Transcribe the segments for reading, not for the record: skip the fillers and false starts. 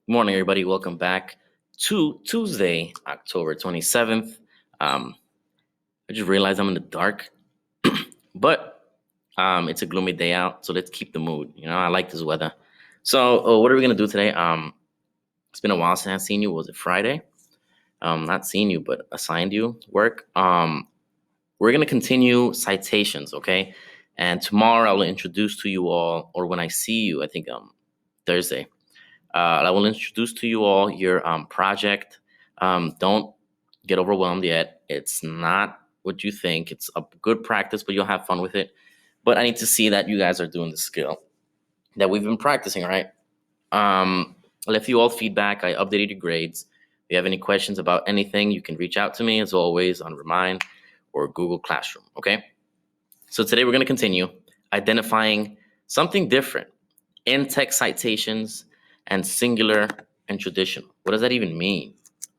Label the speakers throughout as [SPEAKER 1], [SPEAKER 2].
[SPEAKER 1] Good morning, everybody. Welcome back to Tuesday, October 27th. I just realized I'm in the dark, but it's a gloomy day out, so let's keep the mood. I like this weather. So, what are we going to do today? It's been a while since I've seen you. Was it Friday? Not seen you, but assigned you work. We're going to continue citations, okay? And tomorrow I will introduce to you all, or when I see you, I think Thursday. I will introduce to you all your project. Don't get overwhelmed yet. It's not what you think. It's a good practice, but you'll have fun with it. But I need to see that you guys are doing the skill that we've been practicing, right? I left you all feedback. I updated your grades. If you have any questions about anything, you can reach out to me as always on Remind or Google Classroom, okay? So today we're going to continue identifying something different in text citations and singular and traditional. What does that even mean?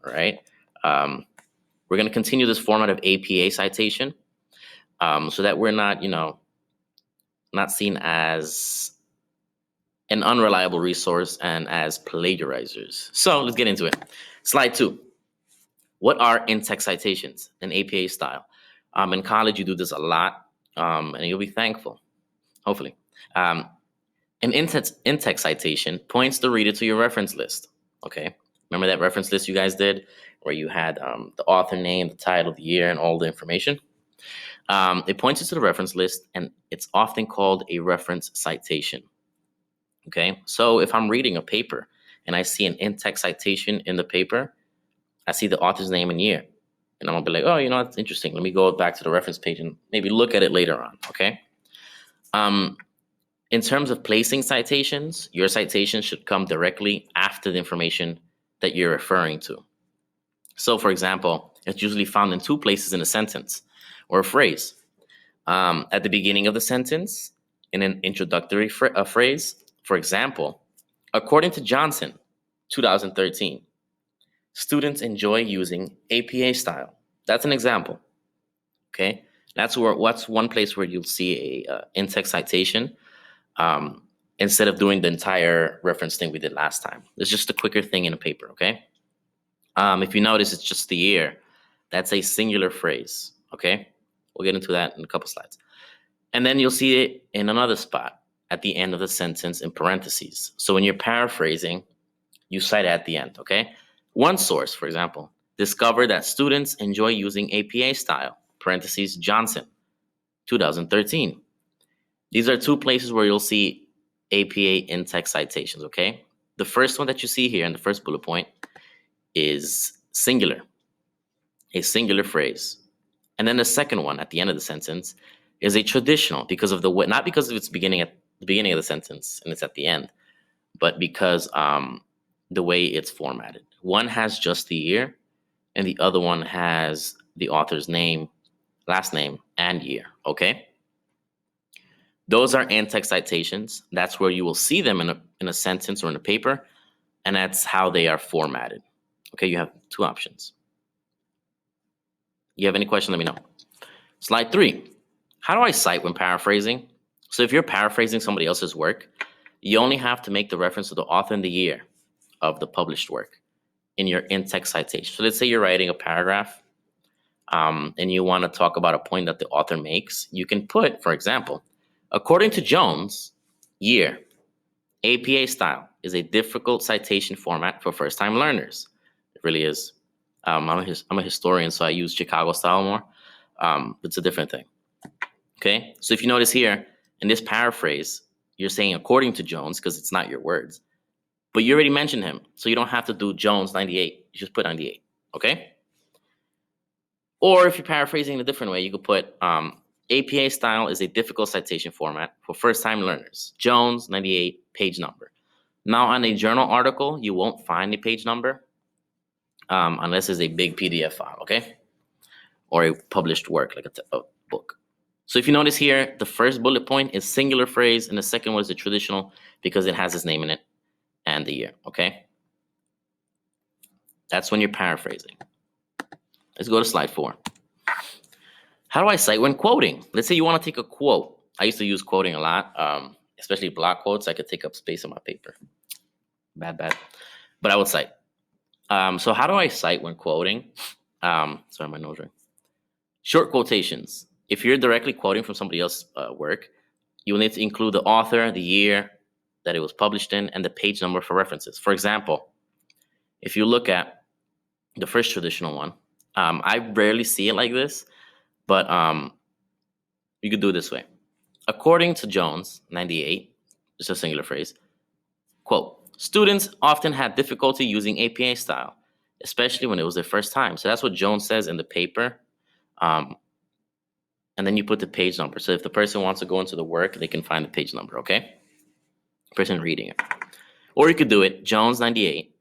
[SPEAKER 1] All right. We're going to continue this format of APA citation so that we're not, not seen as an unreliable resource and as plagiarizers. So let's get into it. Slide 2. What are in-text citations in APA style? In college, you do this a lot, and you'll be thankful, hopefully. An in-text citation points the reader to your reference list. Okay, remember that reference list you guys did where you had the author name, the title, the year, and all the information? It points you to the reference list, and it's often called a reference citation. Okay, so if I'm reading a paper and I see an in-text citation in the paper, I see the author's name and year, and I'm gonna be like, oh, that's interesting. Let me go back to the reference page and maybe look at it later on. Okay. In terms of placing citations, your citation should come directly after the information that you're referring to. So, for example, it's usually found in two places in a sentence or a phrase. At the beginning of the sentence, in an introductory phrase, for example, according to Johnson, 2013, students enjoy using APA style. That's an example. Okay, that's one place where you'll see a in-text citation. Instead of doing the entire reference thing we did last time. It's just a quicker thing in a paper, okay? If you notice, it's just the year. That's a singular phrase, okay? We'll get into that in a couple slides. And then you'll see it in another spot at the end of the sentence in parentheses. So when you're paraphrasing, you cite it at the end, okay? One source, for example, discovered that students enjoy using APA style, parentheses, Johnson, 2013. These are two places where you'll see APA in-text citations, okay? The first one that you see here in the first bullet point is singular, a singular phrase. And then the second one at the end of the sentence is a traditional because of the way, not because of its beginning at the beginning of the sentence and it's at the end, but because the way it's formatted. One has just the year and the other one has the author's name, last name, and year, okay? Those are in-text citations. That's where you will see them in a sentence or in a paper, and that's how they are formatted. Okay, you have two options. You have any question, let me know. Slide 3. How do I cite when paraphrasing? So if you're paraphrasing somebody else's work, you only have to make the reference to the author and the year of the published work in your in-text citation. So let's say you're writing a paragraph and you want to talk about a point that the author makes. You can put, for example, according to Jones, year, APA style is a difficult citation format for first-time learners. It really is. I'm a historian, so I use Chicago style more. It's a different thing. Okay, so if you notice here, in this paraphrase, you're saying according to Jones because it's not your words. But you already mentioned him, so you don't have to do Jones 98. You just put 98, okay? Or if you're paraphrasing in a different way, you could put APA style is a difficult citation format for first-time learners. Jones, 98, page number. Now, on a journal article, you won't find a page number unless it's a big PDF file, okay? Or a published work, like a book. So if you notice here, the first bullet point is singular phrase, and the second one is a traditional because it has his name in it and the year, okay? That's when you're paraphrasing. Let's go to slide 4. How do I cite when quoting? Let's say you want to take a quote. I used to use quoting a lot, especially block quotes. I could take up space on my paper. Bad. but I would cite. So how do I cite when quoting? Sorry, my nose ring. Short quotations. If you're directly quoting from somebody else's work, you will need to include the author, the year that it was published in, and the page number for references. For example, if you look at the first traditional one, I rarely see it like this, but you could do it this way. According to Jones, 98, it's a singular phrase, quote, students often had difficulty using APA style, especially when it was their first time. So that's what Jones says in the paper. And then you put the page number. So if the person wants to go into the work, they can find the page number, okay? Person reading it. Or you could do it, Jones 98,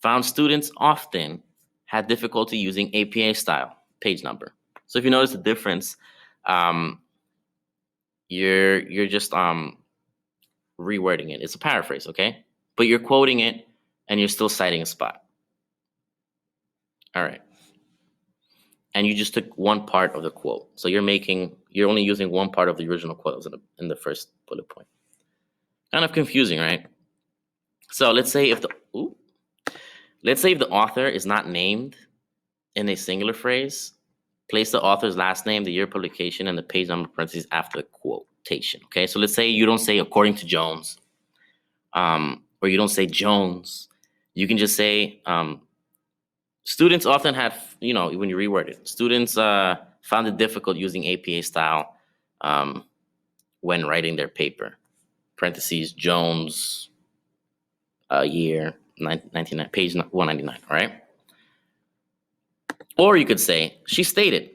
[SPEAKER 1] found students often had difficulty using APA style, page number. So if you notice the difference, you're just rewording it. It's a paraphrase, okay? But you're quoting it and you're still citing a spot. All right. And you just took one part of the quote. So you're only using one part of the original quote in the first bullet point. Kind of confusing, right? So let's say if the author is not named in a singular phrase, place the author's last name, the year of publication, and the page number parentheses after the quotation. Okay, so let's say you don't say according to Jones, or you don't say Jones. You can just say students often have, when you reword it, students found it difficult using APA style when writing their paper. Parentheses Jones, year 1999, page 199. All right. Or you could say she stated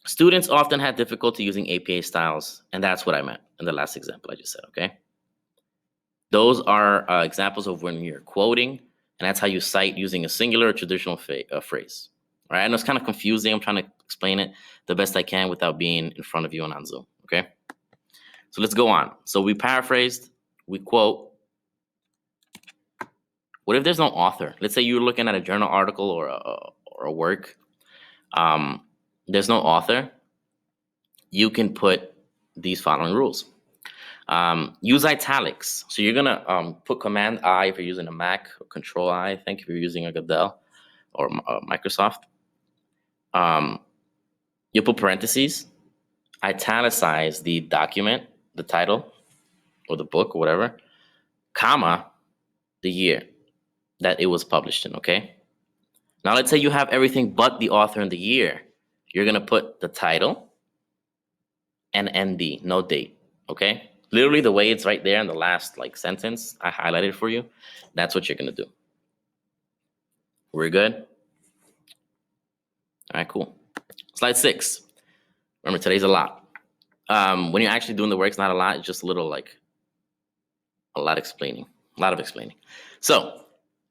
[SPEAKER 1] students often had difficulty using APA styles, and that's what I meant in the last example I just said. Okay. Those are examples of when you're quoting, and that's how you cite using a singular or traditional phrase. All right. I know it's kind of confusing. I'm trying to explain it the best I can without being in front of you and on Zoom. Okay. So let's go on. So we paraphrased, we quote. What if there's no author? Let's say you're looking at a journal article or a work. There's no author. You can put these following rules. Use italics. So you're gonna put Command I if you're using a Mac, or Control I think if you're using a Dell or Microsoft. You put parentheses, italicize the document, the title, or the book, or whatever, comma, the year that it was published in, okay? Now let's say you have everything but the author and the year. You're gonna put the title and ND, no date, okay? Literally the way it's right there in the last sentence, I highlighted for you. That's what you're gonna do. We're good? All right, cool. Slide 6. Remember, today's a lot. When you're actually doing the work, it's not a lot, it's just a little a lot of explaining. So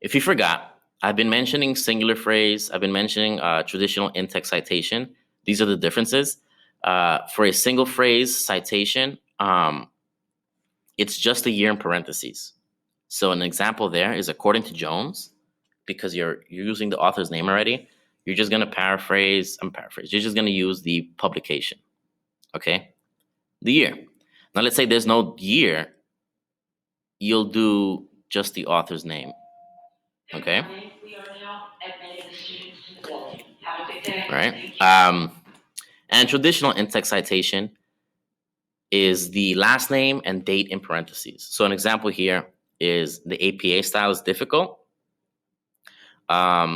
[SPEAKER 1] if you forgot, I've been mentioning singular phrase. I've been mentioning traditional in-text citation. These are the differences. For a single phrase citation, it's just a year in parentheses. So an example there is according to Jones, because you're using the author's name already. You're just gonna paraphrase. You're just gonna use the publication. Okay, the year. Now let's say there's no year. You'll do just the author's name. Okay. We are now admitting the students to the building. Have a good day. Right. And traditional in-text citation is the last name and date in parentheses. So an example here is the APA style is difficult.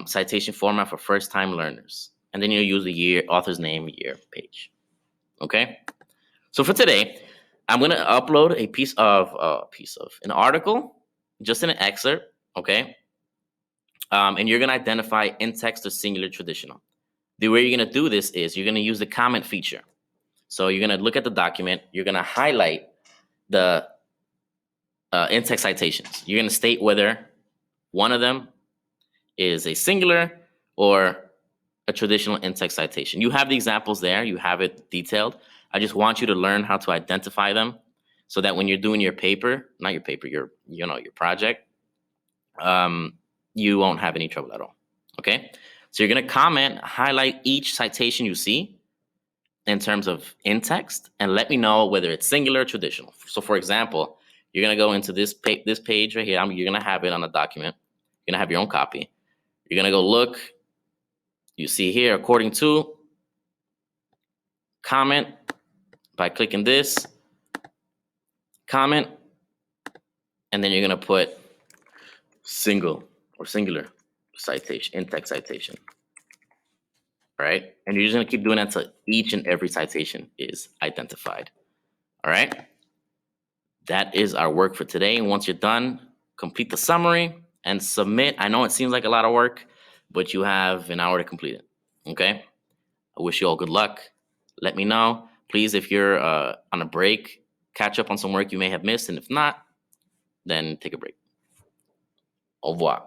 [SPEAKER 1] Citation format for first-time learners. And then you use the year, author's name, year, page. Okay. So for today, I'm gonna upload an article, just in an excerpt. Okay. And you're gonna identify in-text or singular traditional. The way you're gonna do this is you're gonna use the comment feature. So you're gonna look at the document, you're gonna highlight the in-text citations. You're gonna state whether one of them is a singular or a traditional in-text citation. You have the examples there, you have it detailed. I just want you to learn how to identify them so that when you're doing your paper, not your paper, your project, you won't have any trouble at all. Okay? So you're gonna comment, highlight each citation you see in terms of in-text, and let me know whether it's singular or traditional. So for example, you're gonna go into this page right here. You're gonna have it on a document. You're gonna have your own copy. You're gonna go look. You see here, according to, comment by clicking this, comment, and then you're gonna put single or singular citation, in-text citation. All right, and you're just gonna keep doing that until each and every citation is identified. All right, that is our work for today. And once you're done, complete the summary and submit. I know it seems like a lot of work, but you have an hour to complete it. Okay, I wish you all good luck. Let me know, please, if you're on a break, catch up on some work you may have missed, and if not, then take a break. Au revoir.